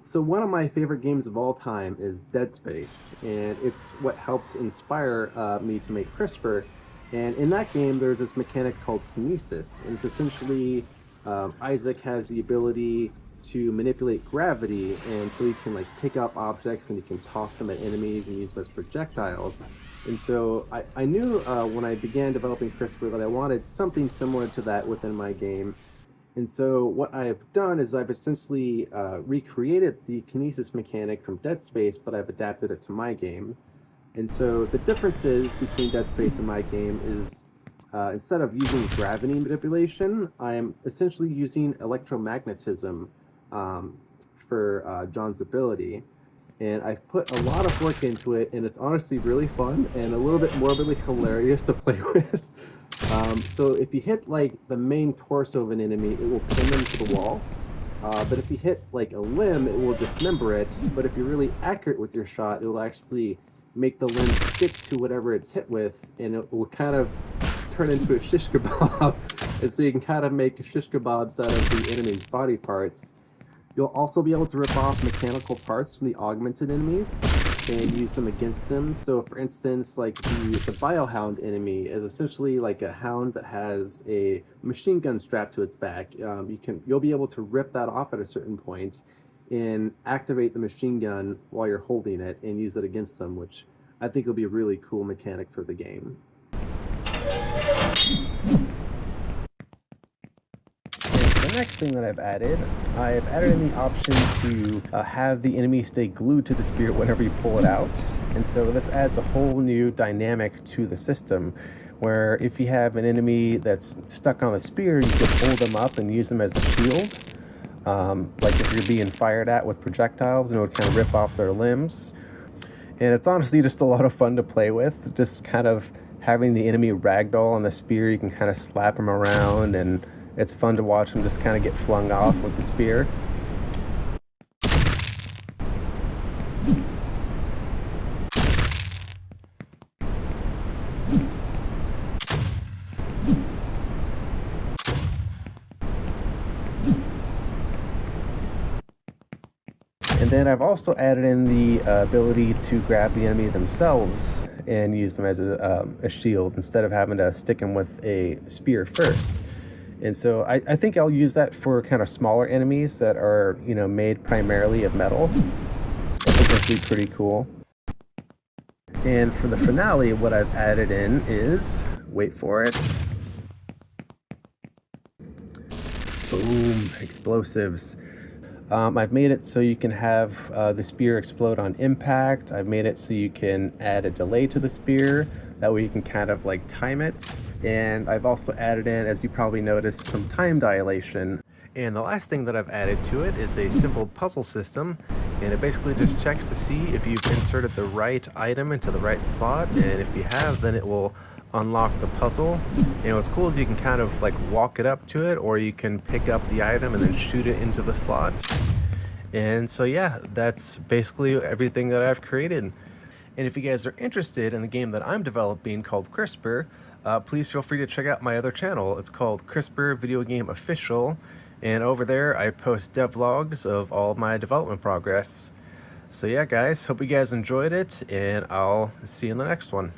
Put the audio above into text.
So one of my favorite games of all time is Dead Space, and it's what helped inspire me to make CRISPR. And in that game, there's this mechanic called Kinesis, and it's essentially Isaac has the ability to manipulate gravity, and so he can like pick up objects and he can toss them at enemies and use them as projectiles. And so I knew when I began developing CRISPR that I wanted something similar to that within my game. And so what I've done is I've essentially recreated the kinesis mechanic from Dead Space, but I've adapted it to my game. And so the differences between Dead Space and my game is instead of using gravity manipulation, I'm essentially using electromagnetism for John's ability. And I've put a lot of work into it, and it's honestly really fun and a little bit morbidly hilarious to play with. So if you hit like the main torso of an enemy, it will pin them to the wall. But if you hit like a limb, it will dismember it. But if you're really accurate with your shot, it will actually make the limb stick to whatever it's hit with, and it will kind of turn into a shish kebab. And so you can kind of make shish kebabs out of the enemy's body parts. You'll also be able to rip off mechanical parts from the augmented enemies and use them against them. So for instance, like the biohound enemy is essentially like a hound that has a machine gun strapped to its back. You'll be able to rip that off at a certain point and activate the machine gun while you're holding it and use it against them, which I think will be a really cool mechanic for the game. The next thing that I've added in the option to have the enemy stay glued to the spear whenever you pull it out. And so this adds a whole new dynamic to the system, where if you have an enemy that's stuck on the spear, you can hold them up and use them as a shield. Like if you're being fired at with projectiles, and it would kind of rip off their limbs. And it's honestly just a lot of fun to play with, just kind of having the enemy ragdoll on the spear. You can kind of slap them around, and it's fun to watch them just kind of get flung off with the spear. And then I've also added in the ability to grab the enemy themselves and use them as a shield instead of having to stick them with a spear first. And so I think I'll use that for kind of smaller enemies that are, made primarily of metal. I think that'd be pretty cool. And for the finale, what I've added in is, wait for it, boom, explosives. I've made it so you can have the spear explode on impact. I've made it so you can add a delay to the spear. That way you can kind of like time it. And I've also added in, as you probably noticed, some time dilation. And the last thing that I've added to it is a simple puzzle system. And it basically just checks to see if you've inserted the right item into the right slot. And if you have, then it will unlock the puzzle. And what's cool is you can kind of like walk it up to it, or you can pick up the item and then shoot it into the slot. And so yeah, that's basically everything that I've created. And if you guys are interested in the game that I'm developing called CRISPR, please feel free to check out my other channel. It's called CRISPR Video Game Official, and over there I post devlogs of all of my development progress. So yeah guys, hope you guys enjoyed it, and I'll see you in the next one.